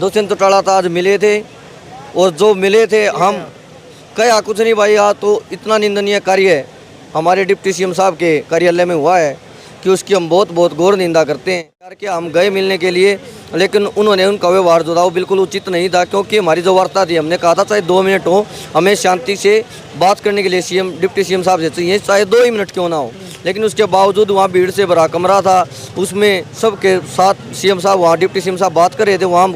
दुष्यंत चौटाला तो आज मिले थे, और जो मिले थे हम कहा कुछ नहीं भाई, आज तो इतना निंदनीय कार्य हमारे डिप्टी सीएम साहब के कार्यालय में हुआ है कि उसकी हम बहुत बहुत घोर निंदा करते हैं। करके हम गए मिलने के लिए, लेकिन उन्होंने उनका व्यवहार जो था वो बिल्कुल उचित नहीं था, क्योंकि हमारी जो वार्ता थी, हमने कहा था चाहे 2 मिनट हो, हमें शांति से बात करने के लिए डिप्टी सीएम साहब से चाहिए, चाहे 2 ही मिनट क्यों ना हो। लेकिन उसके बावजूद वहाँ भीड़ से भरा कमरा था, उसमें सबके साथ सीएम साहब वहाँ डिप्टी सीएम साहब बात कर रहे थे, वहाँ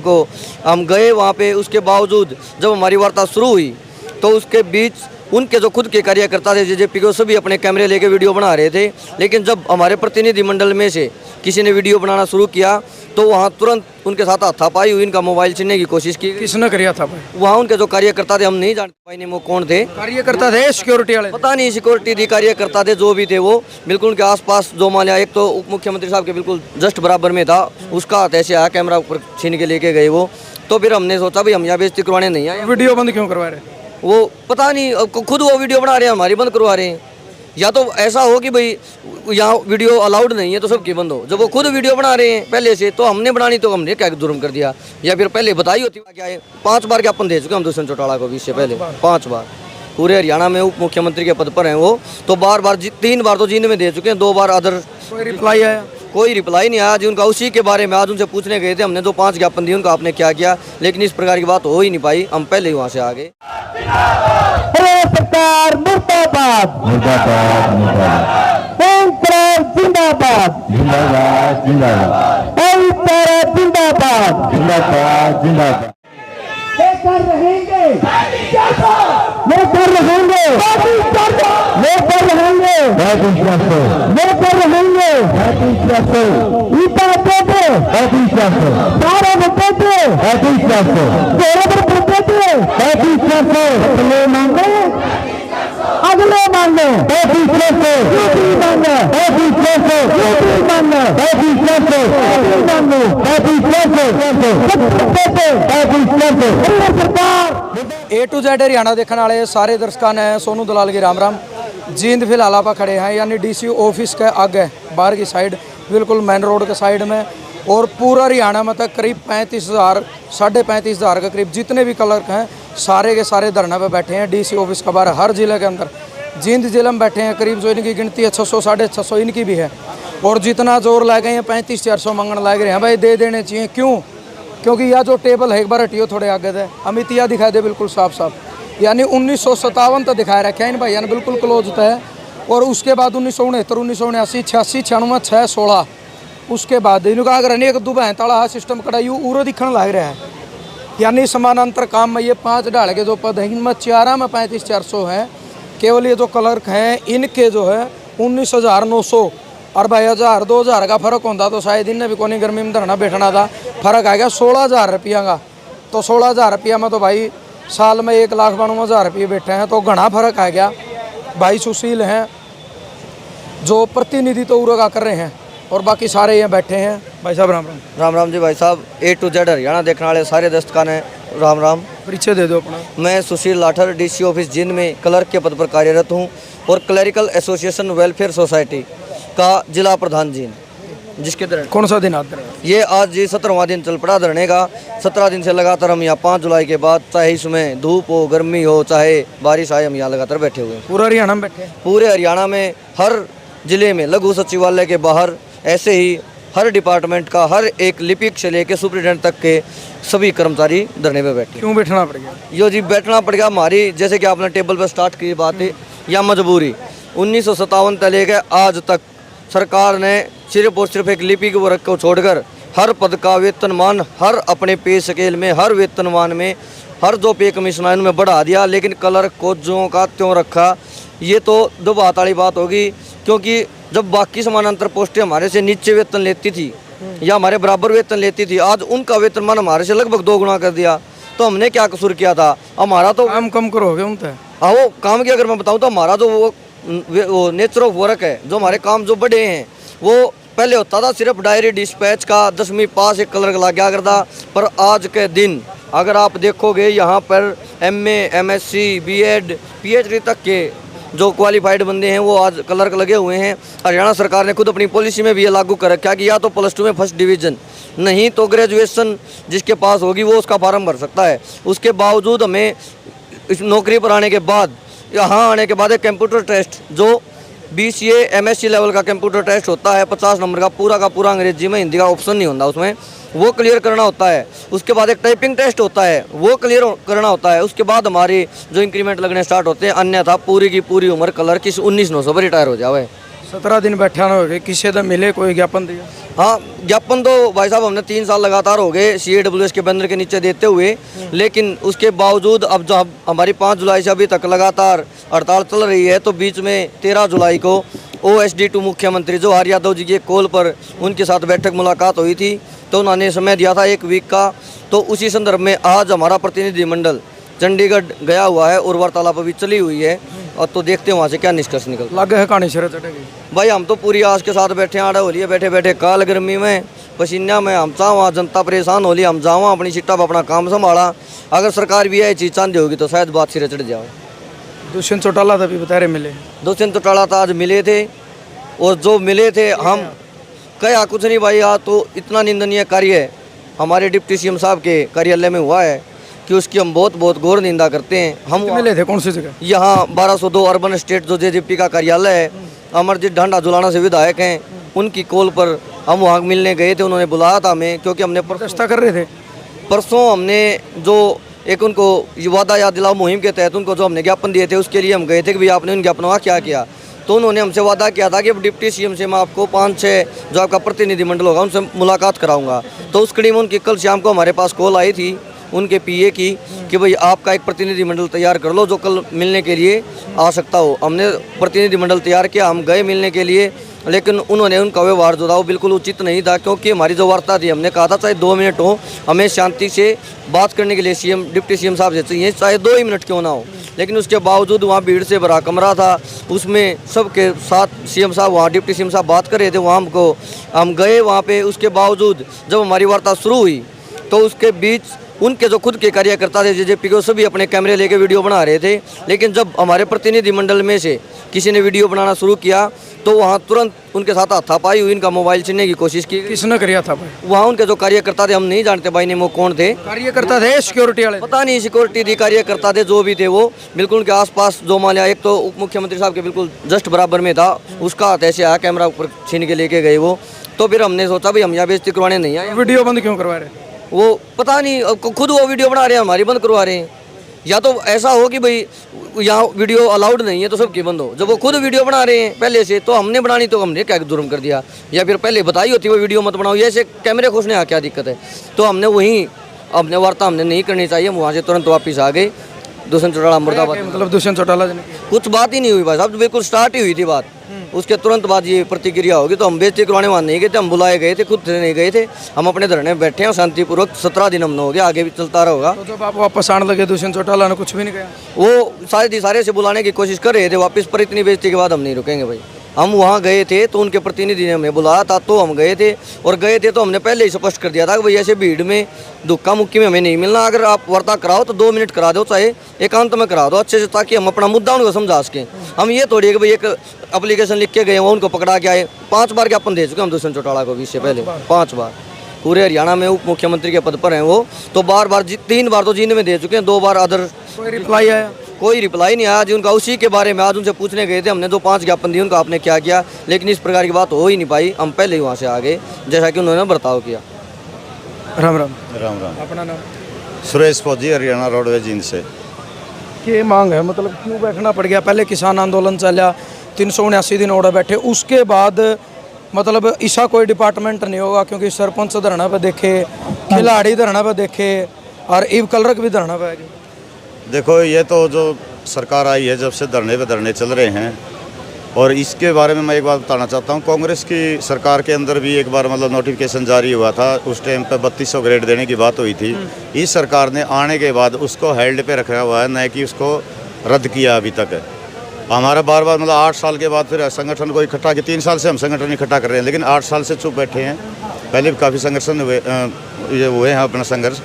हम गए वहाँ पे। उसके बावजूद जब हमारी वार्ता शुरू हुई तो उसके बीच उनके जो खुद के कार्यकर्ता थे जेजेपी के, सभी अपने कैमरे लेके वीडियो बना रहे थे। लेकिन जब हमारे प्रतिनिधिमंडल में से किसी ने वीडियो बनाना शुरू किया तो वहाँ तुरंत उनके साथ हाथापाई हुई, इनका मोबाइल छीनने की कोशिश की। किसने किया था? वहाँ उनके जो कार्यकर्ता थे, हम नहीं जानते भाई ने वो कौन थे, कार्यकर्ता थे सिक्योरिटी वाले? पता नहीं, सिक्योरिटी थी, कार्यकर्ता थे, जो भी थे वो बिल्कुल उनके आसपास जो मान लिया, एक तो उप मुख्यमंत्री साहब के बिल्कुल जस्ट बराबर में था, उसका हाथ ऐसे आया, कैमरा ऊपर छीन के लेके गए वो। तो फिर हमने सोचा भाई हम यहाँ बेइज्जती करवाने नहीं आए। वीडियो बंद क्यों करवा रहे? वो पता नहीं, खुद वो वीडियो बना रहे हैं, हमारी बंद करवा रहे हैं। या तो ऐसा हो कि भाई यहाँ वीडियो अलाउड नहीं है तो सबकी बंद हो। जब वो खुद वीडियो बना रहे हैं पहले से, तो हमने बनानी तो हमने क्या जुर्म कर दिया, या फिर पहले बताई होती क्या है। 5 बार ज्ञापन दे चुके हम दुष्यंत चौटाला को, इससे पहले 5 बार। पूरे हरियाणा में उप मुख्यमंत्री के पद पर हैं वो, तो बार 3 बार तो जींद में दे चुके हैं, 2 बार अदर। कोई रिप्लाई आया? कोई रिप्लाई नहीं आया जी उनका। उसी के बारे में आज उनसे पूछने गए थे हमने, जो 5 ज्ञापन दिए उनका आपने क्या किया, लेकिन इस प्रकार की बात हो ही नहीं पाई, हम पहले ही वहाँ से आ गए। सरकार मुर्दाबाद मुर्दाबाद मुर्दाबाद, जिंदाबाद जिंदाबाद जिंदाबाद, जिंदाबाद जिंदाबाद जिंदाबाद। लेकर रहेंगे, लेकर रहेंगे, लेकर रहेंगे, लेकर रहेंगे, ईटा देते, सारे देते, अगले मांगे, अगले मांगे, A to Z हरियाणा देखने वाले सारे दर्शकों ने सोनू दलाल की राम राम। जींद फिलहाल आप खड़े हैं यानी डीसी ऑफिस के आगे बाहर की साइड, बिल्कुल मेन रोड के साइड में। और पूरा हरियाणा में तक करीब 35,000 35,500 के करीब जितने भी क्लर्क हैं सारे के सारे धरना पे बैठे हैं डीसी ऑफिस का बाहर, हर जिले के अंदर। जींद जिले में बैठे हैं करीब, जो इनकी गिनती है 600 650 इनकी भी है। और जितना जोर ला गए हैं 3500 मंगन लग रहे हैं भाई, दे देने चाहिए। क्यों? क्योंकि यह जो टेबल है, एक बार हटियो थोड़े आगे थे, अमित यह दिखा दे बिल्कुल साफ साफ, यानी 1957 तक दिखाया रखे इन भाई ने, बिल्कुल क्लोज है। और उसके बाद 1969 1979 86 96 6 16 उसके बाद इनका अगर अनेक दुबह ताला सिस्टम कड़ा यू उरो दिखने लग रहा है। यानी समानांतर काम में ये 5 डाल के जो पद हैं इनमें 4 में 3500 हैं। केवल ये जो क्लर्क हैं इनके जो है 19,900 और भाई 1000 2000 का फ़र्क होता तो शायद इनने भी कोनी गर्मी में धरना बैठना था। फ़र्क आ गया 16,000 रुपया का। तो 16,000 रुपया में तो भाई साल में 1,92,000 रुपये बैठे हैं, तो घना फ़र्क आ गया। भाई सुशील हैं जो प्रतिनिधि तो उरो का कर रहे हैं, और बाकी सारे यहाँ बैठे हैं। भाई साहब राम राम। राम राम जी भाई साहब। A to Z हरियाणा देखने वाले सारे दर्शकों ने राम राम। परिचय दे दो अपना। मैं सुशील लाठर डीसी ऑफिस जींद में क्लर्क के पद पर कार्यरत हूँ, और क्लरिकल एसोसिएशन वेलफेयर सोसाइटी का जिला प्रधान जींद, जिसके दौरान कौन सा दिन आता है ये? आज जी 17वां दिन चल पड़ा धरने का। 17 दिन से लगातार हम यहाँ 5 जुलाई के बाद, चाहे इसमें धूप हो, गर्मी हो, चाहे बारिश आए, हम यहाँ लगातार बैठे हुए हैं। पूरा हरियाणा में बैठे? पूरे हरियाणा में हर जिले में लघु सचिवालय के बाहर, ऐसे ही हर डिपार्टमेंट का हर एक लिपिक से लेकर सुप्रिटेंडेंट तक के सभी कर्मचारी धरने पे बैठे। क्यों बैठना पड़ गया? यो जी बैठना पड़ गया हमारी, जैसे कि आपने टेबल पर स्टार्ट की बात है, या मजबूरी। 1957 से लेकर आज तक सरकार ने सिर्फ और सिर्फ एक लिपिक वर्ग को छोड़कर हर पद का वेतनमान, हर अपने पे स्केल में, हर वेतनमान में, हर जो पे कमीशन है उनमें बढ़ा दिया, लेकिन क्लर्क को ज्यों का त्यों रखा। ये तो दो बात वाली बात होगी, क्योंकि जब बाकी समानांतर पोस्टें हमारे से नीचे वेतन लेती थी या हमारे बराबर वेतन लेती थी, आज उनका वेतनमान हमारे से लगभग 2 गुना कर दिया। तो हमने क्या कसूर किया था? हमारा तो काम कम करोगे उनसे। हाँ, वो काम की अगर मैं बताऊँ तो हमारा जो वो नेचर ऑफ वर्क है, जो हमारे काम जो बड़े हैं, वो पहले होता था सिर्फ डायरी डिस्पैच का 10वीं पास एक क्लर्क लग गया करता। पर आज के दिन अगर आप देखोगे यहाँ पर MA MSc BEd PhD तक के जो क्वालिफाइड बंदे हैं वो आज क्लर्क लगे हुए हैं। हरियाणा सरकार ने खुद अपनी पॉलिसी में भी ये लागू कर रखा कि या तो +2 में फर्स्ट डिवीज़न नहीं तो ग्रेजुएशन जिसके पास होगी वो उसका फार्म भर सकता है। उसके बावजूद हमें इस नौकरी पर आने के बाद, यहाँ आने के बाद एक कंप्यूटर टेस्ट जो BCA MSc लेवल का कंप्यूटर टेस्ट होता है 50 नंबर का पूरा अंग्रेजी में, हिंदी का ऑप्शन नहीं होता उसमें, वो क्लियर करना होता है। उसके बाद एक टाइपिंग टेस्ट होता है, वो क्लियर करना होता है। उसके बाद हमारी जो इंक्रीमेंट लगने स्टार्ट होते हैं, अन्यथा पूरी की पूरी उम्र कलर की 19,900 पर रिटायर हो जावे। 17 दिन बैठा ना हो गए, किसी से मिले, कोई ज्ञापन दिया? हाँ, ज्ञापन तो भाई साहब हमने 3 साल लगातार हो गए CAWS के बैनर के नीचे देते हुए, लेकिन उसके बावजूद अब जो हमारी 5 जुलाई से अभी तक लगातार हड़ताल चल रही है, तो बीच में 13 जुलाई को OSD2 मुख्यमंत्री जवाहर यादव जी के कॉल पर उनके साथ बैठक मुलाकात हुई थी, तो उन्होंने समय दिया था 1 वीक का। तो उसी संदर्भ में आज हमारा प्रतिनिधिमंडल चंडीगढ़ गया हुआ है और वार्तालाप अभी चली हुई है, और तो देखते हैं वहाँ से क्या निष्कर्ष निकलता लग है कहानी सिर चढ़ेगी। भाई हम तो पूरी आस के साथ बैठे आड़े हो लिए, बैठे बैठे काल गर्मी में पसीना में हम चाह वहाँ जनता परेशान हो ली, हम जाओ अपनी सीटा पर अपना काम संभाला। अगर सरकार भी यह चीज़ चाहती होगी तो शायद बात सिरे चढ़ जाए। दुष्यंत चौटाला तभी बता रहे मिले, दुष्यंत चौटाला तो आज मिले थे, और जो मिले थे हम कहा कुछ नहीं भाई, आज तो इतना निंदनीय कार्य हमारे डिप्टी CM साहब के कार्यालय में हुआ है कि उसकी हम बहुत बहुत घोर निंदा करते हैं। हम मिले थे कौन सी जगह? यहाँ 1202 अर्बन स्टेट जो JJP का कार्यालय है, अमरजीत ढांडा जुलाना से विधायक हैं, उनकी कॉल पर हम वहाँ मिलने गए थे। उन्होंने बुलाया था हमें, क्योंकि हमने प्रदर्शन कर रहे थे परसों हमने जो एक उनको वादा याद दिलाओ मुहिम के तहत उनको जो हमने ज्ञापन दिए थे, उसके लिए हम गए थे कि भाई आपने उन ज्ञापनों का क्या किया। तो उन्होंने हमसे वादा किया था कि अब डिप्टी CM से मैं आपको 5-6 जो आपका प्रतिनिधिमंडल होगा उनसे मुलाकात कराऊंगा। तो उस कड़ी में उनकी कल शाम को हमारे पास कॉल आई थी उनके PA की कि भाई आपका एक प्रतिनिधिमंडल तैयार कर लो जो कल मिलने के लिए आ सकता हो। हमने प्रतिनिधिमंडल तैयार किया, हम गए मिलने के लिए, लेकिन उन्होंने उनका व्यवहार जो था वो बिल्कुल उचित नहीं था, क्योंकि हमारी जो वार्ता थी, हमने कहा था चाहे 2 मिनट हो, हमें शांति से बात करने के लिए डिप्टी CM साहब से चाहिए, चाहे 2 ही मिनट क्यों ना हो। लेकिन उसके बावजूद वहाँ भीड़ से भरा कमरा था, उसमें सबके साथ CM साहब वहाँ डिप्टी CM साहब बात कर रहे थे, वहाँ हम गए वहाँ पे। उसके बावजूद जब हमारी वार्ता शुरू हुई तो उसके बीच उनके जो खुद के कार्यकर्ता थे JJP को, सभी अपने कैमरे लेके वीडियो बना रहे थे। लेकिन जब हमारे प्रतिनिधिमंडल में से किसी ने वीडियो बनाना शुरू किया तो वहाँ तुरंत उनके साथ हाथापाई हुई, इनका मोबाइल छीनने की कोशिश की। किसने किया था भाई? वहाँ उनके जो कार्यकर्ता थे, हम नहीं जानते भाई ने वो कौन थे, कार्यकर्ता थे सिक्योरिटी वाले, पता नहीं सिक्योरिटी थी, कार्यकर्ता थे, जो भी थे वो बिल्कुल उनके आसपास जो मालिया, एक तो उप मुख्यमंत्री साहब के बिल्कुल जस्ट बराबर में था, उसका हाथ ऐसे आया, कैमरा ऊपर छीन के लेके गए वो। तो फिर हमने सोचा भाई हम यहाँ बेइज्जती करवाने नहीं आए। वीडियो बंद क्यों करवा रहे? वो पता नहीं, खुद वो वीडियो बना रहे हैं, हमारी बंद करवा रहे हैं। या तो ऐसा हो कि भाई यहाँ वीडियो अलाउड नहीं है तो सबकी बंद हो। जब वो खुद वीडियो बना रहे हैं पहले से, तो हमने बनानी तो हमने क्या जुर्म कर दिया, या फिर पहले बताई होती वो वीडियो मत बनाओ, ऐसे कैमरे खोसने आ क्या दिक्कत है। तो हमने वहीं अपने वार्ता हमने नहीं करनी चाहिए, हम वहाँ से तुरंत वापस आ गए। दुष्यंत चौटाला मुर्दाबाद, मतलब दुष्यंत चौटाला जी ने कुछ बात ही नहीं हुई भाई साहब, बिल्कुल स्टार्ट ही हुई थी बात। उसके तुरंत बाद ये प्रतिक्रिया होगी, तो हम बेइज्जती करवाने वहाँ नहीं गए थे, हम बुलाए गए थे, खुद से नहीं गए थे। हम अपने धरने में बैठे हैं शांतिपूर्वक, 17 दिन हमने हो गया, आगे भी चलता रहेगा। तो जब आप वापस आने लगे दुष्यंत चौटाला ने कुछ भी नहीं कहा? वो सारे से बुलाने की कोशिश कर रहे थे वापस, पर इतनी बेइज्जती के बाद हम नहीं रुकेंगे भाई। हम वहाँ गए थे तो उनके प्रतिनिधि ने हमें बुलाया था, तो हम गए थे, और गए थे तो हमने पहले ही स्पष्ट कर दिया था कि भाई ऐसे भीड़ में धक्का मुक्की में हमें नहीं मिलना। अगर आप वार्ता कराओ तो 2 मिनट करा दो, चाहे एकांत में करा दो अच्छे से, ताकि हम अपना मुद्दा उनको समझा सकें। हम ये थोड़ी है कि भाई एक एप्लीकेशन लिख के गए वो उनको पकड़ा के आए। 5 बार ज्ञापन दे चुके हम दुष्यंत चौटाला को, इससे पहले 5 बार। पूरे हरियाणा में उप मुख्यमंत्री के पद पर हैं वो, तो बार 3 बार तो जींद में दे चुके हैं, 2 बार अदर। कोई रिप्लाई आया? कोई रिप्लाई नहीं आया जी उनका। उसी के बारे में आज उनसे पूछने गए थे हमने, जो 5 ज्ञापन दिए उनका आपने क्या किया, लेकिन इस प्रकार की बात हो ही नहीं पाई। हम पहले ही वहाँ से आ गए जैसा कि उन्होंने बर्ताव किया। राम राम। राम राम। अपना नाम? सुरेश फौजी, हरियाणा रोडवेज जींद से। ये मांग है, मतलब क्यों बैठना पड़ गया? पहले किसान आंदोलन चला, 379 दिन ओढ़े बैठे, उसके बाद मतलब ऐसा कोई डिपार्टमेंट नहीं होगा, क्योंकि सरपंच धरना पे देखे, खिलाड़ी धरना पे देखे, और ईव कलरक भी धरना पे आएगी। देखो, ये तो जो सरकार आई है जब से धरने चल रहे हैं, और इसके बारे में मैं एक बात बताना चाहता हूँ। कांग्रेस की सरकार के अंदर भी एक बार मतलब नोटिफिकेशन जारी हुआ था, उस टाइम पे 3200 ग्रेड देने की बात हुई थी। इस सरकार ने आने के बाद उसको हेल्ड पे रखा हुआ है, न कि उसको रद्द किया अभी तक। हमारा बार मतलब 8 साल के बाद फिर संगठन को इकट्ठा किया। 3 साल से हम संगठन इकट्ठा कर रहे हैं, लेकिन 8 साल से चुप बैठे हैं। पहले भी काफ़ी संगठन हुए हैं अपना संघर्ष।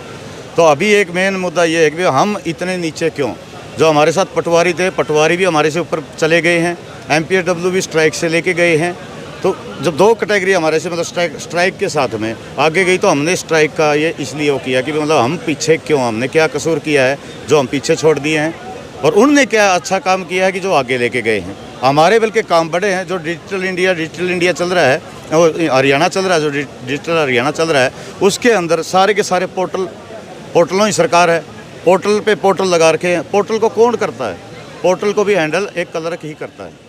तो अभी एक मेन मुद्दा ये है कि हम इतने नीचे क्यों? जो हमारे साथ पटवारी थे, पटवारी भी हमारे से ऊपर चले गए हैं। MPSW भी स्ट्राइक से लेके गए हैं। तो जब 2 कैटेगरी हमारे से मतलब स्ट्राइक के साथ में आगे गई, तो हमने स्ट्राइक का ये इसलिए वो किया कि मतलब हम पीछे क्यों, हमने क्या कसूर किया है जो हम पीछे छोड़ दिए हैं, और उनने क्या अच्छा काम किया है कि जो आगे लेके गए हैं। हमारे बल्कि काम बड़े हैं। जो डिजिटल इंडिया चल रहा है, वो हरियाणा चल रहा है, जो डिजिटल हरियाणा चल रहा है, उसके अंदर सारे के सारे पोर्टलों ही सरकार है। पोर्टल पे पोर्टल लगा रखे हैं। पोर्टल को कौन करता है? पोर्टल को भी हैंडल एक क्लर्क ही करता है।